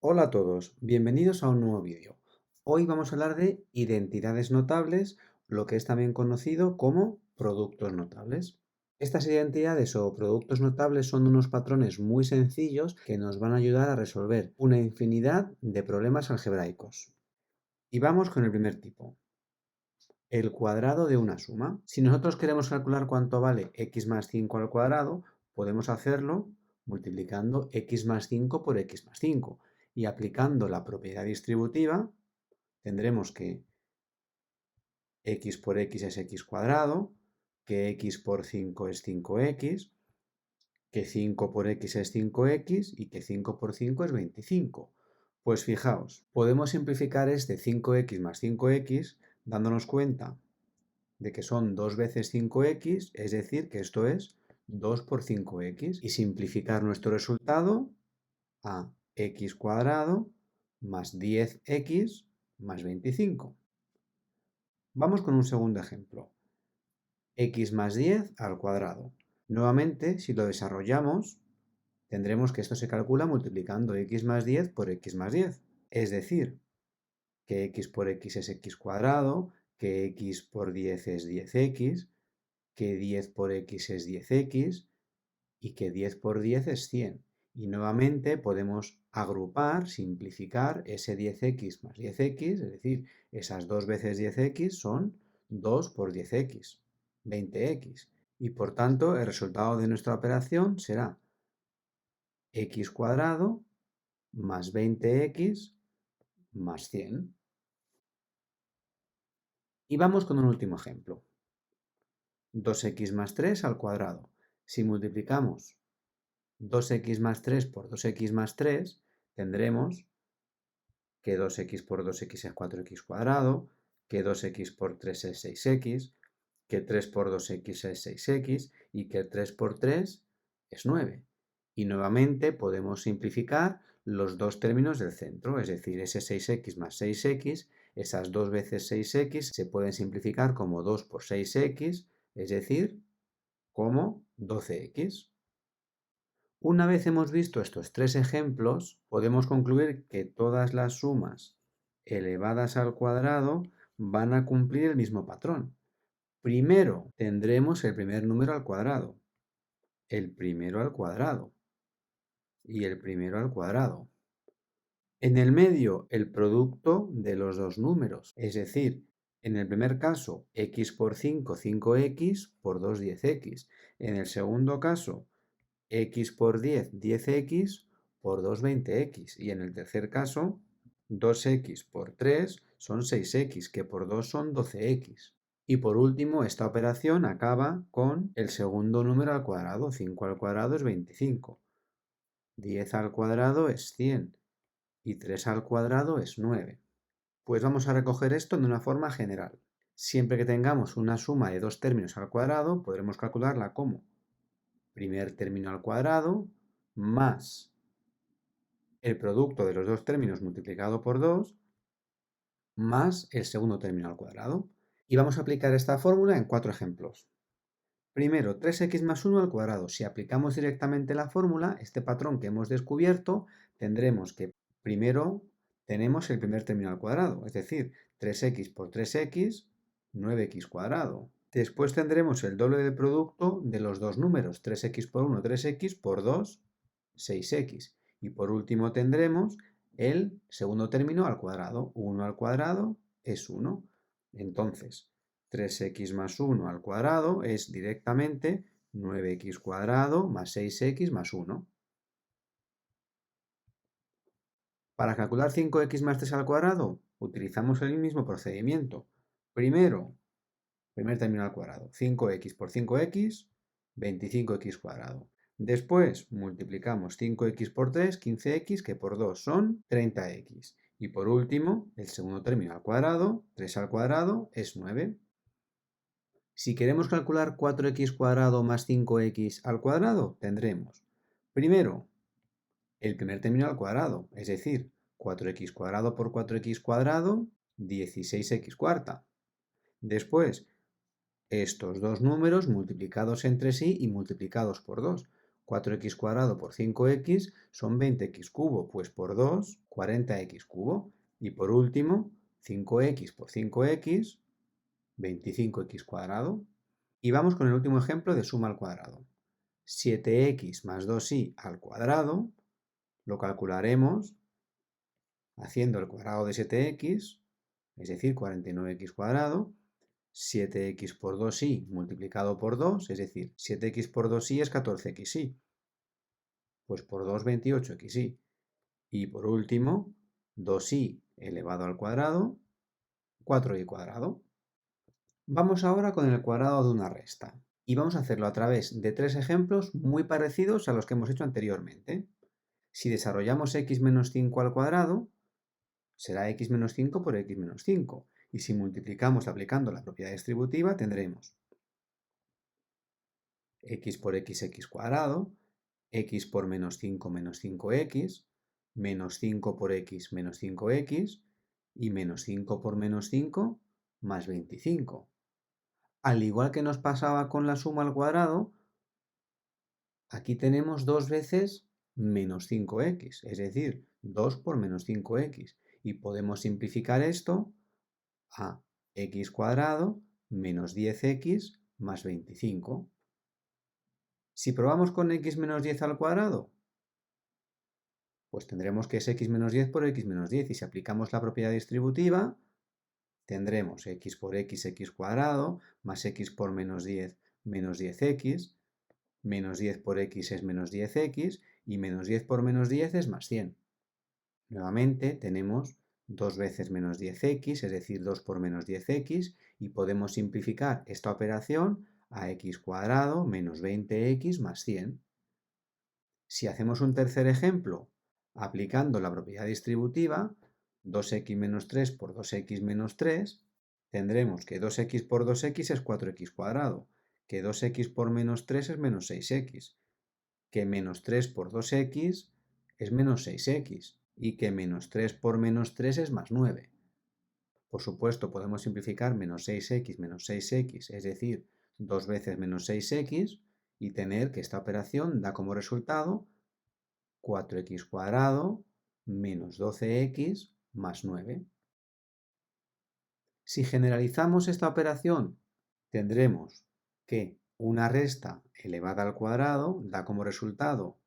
Hola a todos, bienvenidos a un nuevo vídeo. Hoy vamos a hablar de identidades notables, lo que es también conocido como productos notables. Estas identidades o productos notables son unos patrones muy sencillos que nos van a ayudar a resolver una infinidad de problemas algebraicos. Y vamos con el primer tipo, el cuadrado de una suma. Si nosotros queremos calcular cuánto vale x más 5 al cuadrado, podemos hacerlo multiplicando x más 5 por x más 5. Y aplicando la propiedad distributiva, tendremos que x por x es x cuadrado, que x por 5 es 5x, que 5 por x es 5x y que 5 por 5 es 25. Pues fijaos, podemos simplificar este 5x más 5x dándonos cuenta de que son 2 veces 5x, es decir, que esto es 2 por 5x, y simplificar nuestro resultado a x cuadrado más 10x más 25. Vamos con un segundo ejemplo. X más 10 al cuadrado. Nuevamente, si lo desarrollamos, tendremos que esto se calcula multiplicando x más 10 por x más 10. Es decir, que x por x es x cuadrado, que x por 10 es 10x, que 10 por x es 10x y que 10 por 10 es 100. Y nuevamente podemos agrupar, simplificar ese 10x más 10x, es decir, esas 2 veces 10x son 2 por 10x, 20x. Y por tanto, el resultado de nuestra operación será x cuadrado más 20x más 100. Y vamos con un último ejemplo. 2x más 3 al cuadrado. Si multiplicamos 2x más 3 por 2x más 3, tendremos que 2x por 2x es 4x cuadrado, que 2x por 3 es 6x, que 3 por 2x es 6x y que 3 por 3 es 9. Y nuevamente podemos simplificar los dos términos del centro, es decir, ese 6x más 6x, esas 2 veces 6x se pueden simplificar como 2 por 6x, es decir, como 12x. Una vez hemos visto estos tres ejemplos, podemos concluir que todas las sumas elevadas al cuadrado van a cumplir el mismo patrón. Primero tendremos el primer número al cuadrado, el primero al cuadrado y el primero al cuadrado. En el medio, el producto de los dos números, es decir, en el primer caso, x por 5, 5x, por 2, 10x. En el segundo caso, x por 10, 10x, por 2, 20x. Y en el tercer caso, 2x por 3 son 6x, que por 2 son 12x. Y por último, esta operación acaba con el segundo número al cuadrado. 5 al cuadrado es 25. 10 al cuadrado es 100. Y 3 al cuadrado es 9. Pues vamos a recoger esto de una forma general. Siempre que tengamos una suma de dos términos al cuadrado, podremos calcularla como primer término al cuadrado más el producto de los dos términos multiplicado por 2 más el segundo término al cuadrado. Y vamos a aplicar esta fórmula en cuatro ejemplos. Primero, 3x más 1 al cuadrado. Si aplicamos directamente la fórmula, este patrón que hemos descubierto, tendremos que primero tenemos el primer término al cuadrado, es decir, 3x por 3x, 9x cuadrado. Después tendremos el doble del producto de los dos números, 3x por 1, 3x, por 2, 6x. Y por último tendremos el segundo término al cuadrado. 1 al cuadrado es 1. Entonces, 3x más 1 al cuadrado es directamente 9x cuadrado más 6x más 1. Para calcular 5x más 3 al cuadrado, utilizamos el mismo procedimiento. Primero, primer término al cuadrado, 5x por 5x, 25x cuadrado. Después multiplicamos 5x por 3, 15x, que por 2 son 30x. Y por último, el segundo término al cuadrado, 3 al cuadrado, es 9. Si queremos calcular 4x cuadrado más 5x al cuadrado, tendremos primero el primer término al cuadrado, es decir, 4x cuadrado por 4x cuadrado, 16x cuarta. Después, estos dos números multiplicados entre sí y multiplicados por 2. 4x cuadrado por 5x son 20x cubo, pues por 2, 40x cubo. Y por último, 5x por 5x, 25x cuadrado. Y vamos con el último ejemplo de suma al cuadrado. 7x más 2y al cuadrado lo calcularemos haciendo el cuadrado de 7x, es decir, 49x cuadrado, 7x por 2y multiplicado por 2, es decir, 7x por 2y es 14xy, pues por 2, 28xy. Y por último, 2y elevado al cuadrado, 4y cuadrado. Vamos ahora con el cuadrado de una resta. Y vamos a hacerlo a través de tres ejemplos muy parecidos a los que hemos hecho anteriormente. Si desarrollamos x menos 5 al cuadrado, será x menos 5 por x menos 5. Y si multiplicamos aplicando la propiedad distributiva, tendremos x por x cuadrado, x por menos 5x, menos 5 por x menos 5x, y menos 5 por menos 5 más 25. Al igual que nos pasaba con la suma al cuadrado, aquí tenemos dos veces menos 5x, es decir, 2 por menos 5x. Y podemos simplificar esto a x cuadrado menos 10x más 25. Si probamos con x menos 10 al cuadrado, pues tendremos que es x menos 10 por x menos 10. Y si aplicamos la propiedad distributiva, tendremos x por x cuadrado más x por menos 10 menos 10x, menos 10 por x es menos 10x, y menos 10 por menos 10 es más 100. Nuevamente tenemos 2 veces menos 10x, es decir, 2 por menos 10x, y podemos simplificar esta operación a x cuadrado menos 20x más 100. Si hacemos un tercer ejemplo, aplicando la propiedad distributiva, 2x menos 3 por 2x menos 3, tendremos que 2x por 2x es 4x cuadrado, que 2x por menos 3 es menos 6x, que menos 3 por 2x es menos 6x, y que menos 3 por menos 3 es más 9. Por supuesto, podemos simplificar menos 6x, es decir, 2 veces menos 6x, y tener que esta operación da como resultado 4x cuadrado menos 12x más 9. Si generalizamos esta operación, tendremos que una resta elevada al cuadrado da como resultado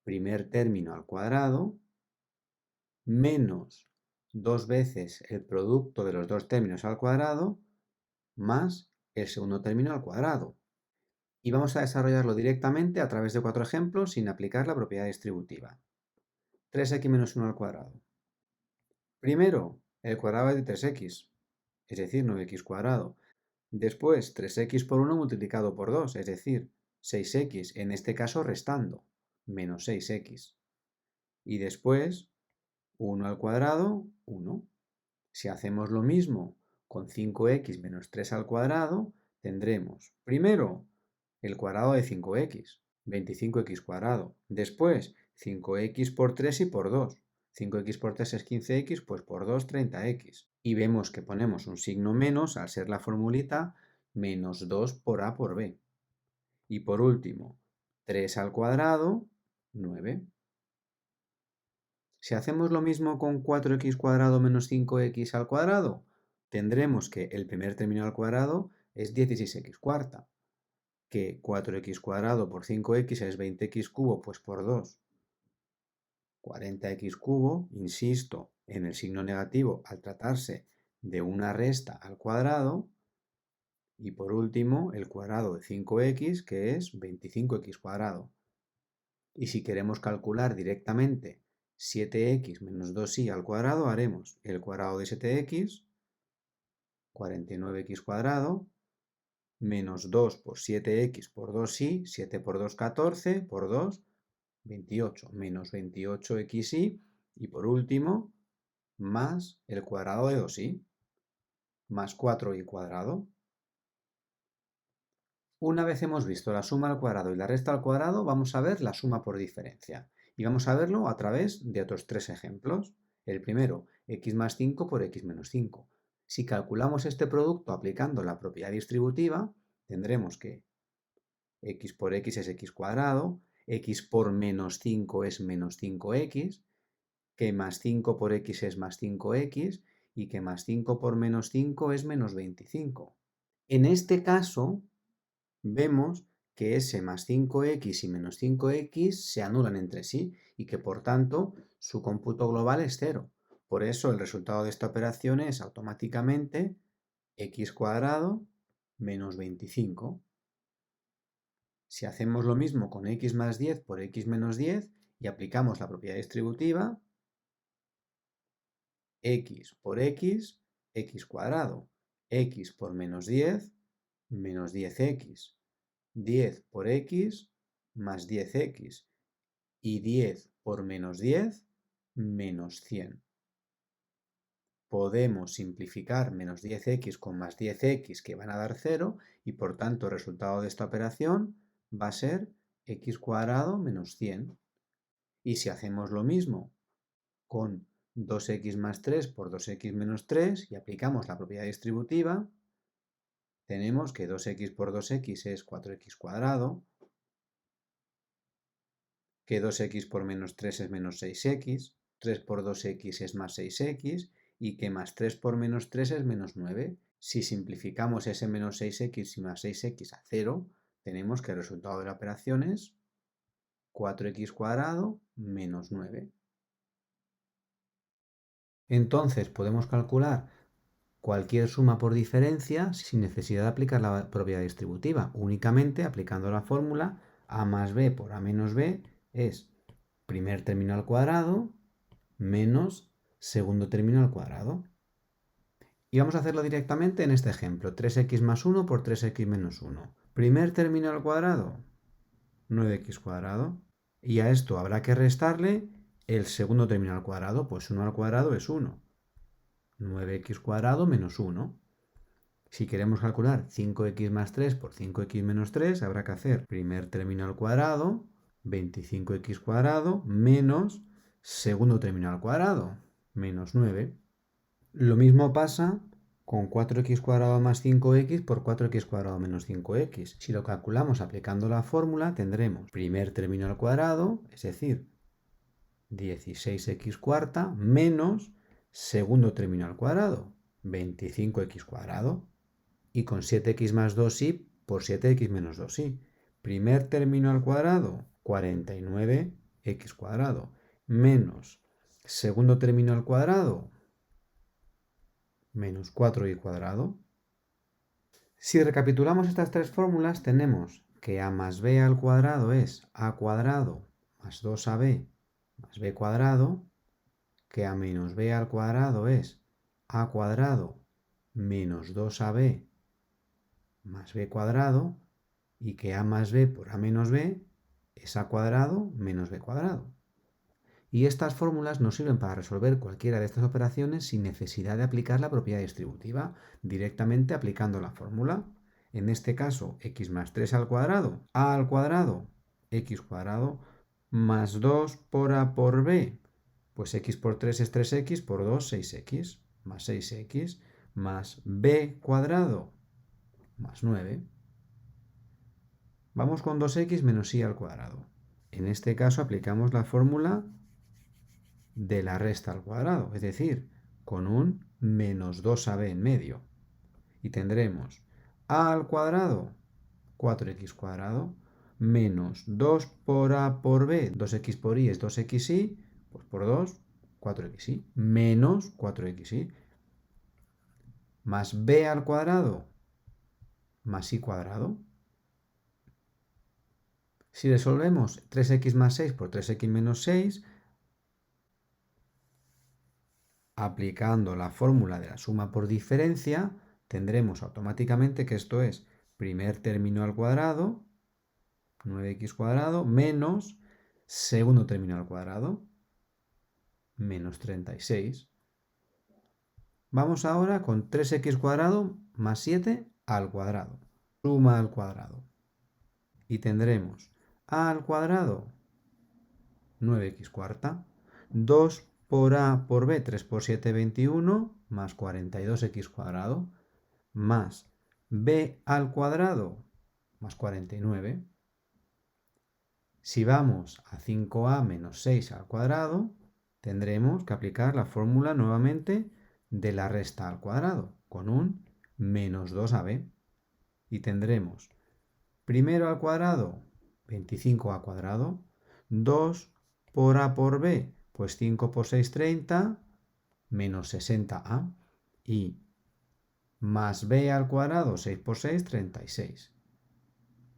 primer término al cuadrado menos 2 veces el producto de los dos términos al cuadrado más el segundo término al cuadrado. Y vamos a desarrollarlo directamente a través de 4 ejemplos sin aplicar la propiedad distributiva. 3x menos 1 al cuadrado. Primero, el cuadrado de 3x, es decir, 9x cuadrado. Después, 3x por 1 multiplicado por 2, es decir, 6x, en este caso restando, menos 6x. Y después, 1 al cuadrado, 1. Si hacemos lo mismo con 5x menos 3 al cuadrado, tendremos, primero, el cuadrado de 5x, 25x cuadrado. Después, 5x por 3 y por 2. 5x por 3 es 15x, pues por 2, 30x. Y vemos que ponemos un signo menos al ser la formulita menos 2 por a por b. Y por último, 3 al cuadrado, 9. Si hacemos lo mismo con 4x cuadrado menos 5x al cuadrado, tendremos que el primer término al cuadrado es 16x cuarta, que 4x cuadrado por 5x es 20x cubo, pues por 2, 40x cubo, insisto, en el signo negativo al tratarse de una resta al cuadrado, y por último el cuadrado de 5x, que es 25x cuadrado. Y si queremos calcular directamente 7x menos 2y al cuadrado, haremos el cuadrado de 7x, 49x cuadrado, menos 2 por 7x por 2y, 7 por 2, 14, por 2, 28, menos 28xy, y por último, más el cuadrado de 2y, más 4y cuadrado. Una vez hemos visto la suma al cuadrado y la resta al cuadrado, vamos a ver la suma por diferencia. Y vamos a verlo a través de otros tres ejemplos. El primero, x más 5 por x menos 5. Si calculamos este producto aplicando la propiedad distributiva, tendremos que x por x es x cuadrado, x por menos 5 es menos 5x, que más 5 por x es más 5x y que más 5 por menos 5 es menos 25. En este caso, vemos que ese más 5x y menos 5x se anulan entre sí y que por tanto su cómputo global es 0. Por eso el resultado de esta operación es automáticamente x cuadrado menos 25. Si hacemos lo mismo con x más 10 por x menos 10 y aplicamos la propiedad distributiva, x por x, x cuadrado, x por menos 10, menos 10x, 10 por x, más 10x, y 10 por menos 10, menos 100. Podemos simplificar menos 10x con más 10x, que van a dar 0, y por tanto el resultado de esta operación va a ser x cuadrado menos 100. Y si hacemos lo mismo con 2x más 3 por 2x menos 3 y aplicamos la propiedad distributiva, tenemos que 2x por 2x es 4x cuadrado, que 2x por menos 3 es menos 6x, 3 por 2x es más 6x y que más 3 por menos 3 es menos 9. Si simplificamos ese menos 6x y más 6x a 0, tenemos que el resultado de la operación es 4x cuadrado menos 9. Entonces podemos calcular cualquier suma por diferencia sin necesidad de aplicar la propiedad distributiva, únicamente aplicando la fórmula a más b por a menos b es primer término al cuadrado menos segundo término al cuadrado. Y vamos a hacerlo directamente en este ejemplo, 3x más 1 por 3x menos 1. Primer término al cuadrado, 9x cuadrado. Y a esto habrá que restarle el segundo término al cuadrado, pues 1 al cuadrado es 1. 9x cuadrado menos 1. Si queremos calcular 5x más 3 por 5x menos 3, habrá que hacer primer término al cuadrado, 25x cuadrado, menos segundo término al cuadrado, menos 9. Lo mismo pasa con 4x cuadrado más 5x por 4x cuadrado menos 5x. Si lo calculamos aplicando la fórmula, tendremos primer término al cuadrado, es decir, 16x cuarta, menos segundo término al cuadrado, 25x cuadrado. Y con 7x más 2y por 7x menos 2y. Primer término al cuadrado, 49x cuadrado, menos segundo término al cuadrado, menos 4y cuadrado. Si recapitulamos estas tres fórmulas, tenemos que a más b al cuadrado es a cuadrado más 2ab más b cuadrado, que a menos b al cuadrado es a cuadrado menos 2ab más b cuadrado, y que a más b por a menos b es a cuadrado menos b cuadrado. Y estas fórmulas nos sirven para resolver cualquiera de estas operaciones sin necesidad de aplicar la propiedad distributiva, directamente aplicando la fórmula. En este caso, x más 3 al cuadrado, a al cuadrado, x cuadrado, más 2 por a por b, pues x por 3 es 3x, por 2, 6x, más 6x, más b cuadrado, más 9. Vamos con 2x menos y al cuadrado. En este caso aplicamos la fórmula de la resta al cuadrado, es decir, con un menos 2ab en medio. Y tendremos a al cuadrado, 4x cuadrado, menos 2 por a por b, 2x por y es 2xy, pues por 2, 4xy, menos 4xy, más b al cuadrado, más y cuadrado. Si resolvemos 3x más 6 por 3x menos 6, aplicando la fórmula de la suma por diferencia, tendremos automáticamente que esto es primer término al cuadrado, 9x cuadrado, menos segundo término al cuadrado, menos 36. Vamos ahora con 3x cuadrado más 7 al cuadrado, suma al cuadrado. Y tendremos a al cuadrado, 9x cuarta, 2 por a por b, 3 por 7, 21, más 42x cuadrado, más b al cuadrado, más 49. Si vamos a 5a menos 6 al cuadrado, tendremos que aplicar la fórmula nuevamente de la resta al cuadrado, con un menos 2ab. Y tendremos primero al cuadrado, 25a cuadrado, 2 por a por b, pues 5 por 6, 30, menos 60a. Y más b al cuadrado, 6 por 6, 36.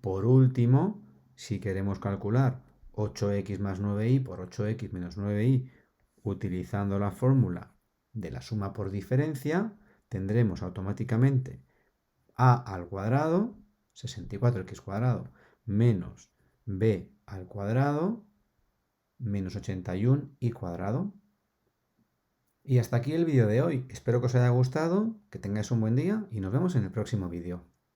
Por último, si queremos calcular 8x más 9y por 8x menos 9y utilizando la fórmula de la suma por diferencia, tendremos automáticamente a al cuadrado, 64x cuadrado, menos b al cuadrado, menos 81y cuadrado. Y hasta aquí el vídeo de hoy. Espero que os haya gustado, que tengáis un buen día y nos vemos en el próximo vídeo.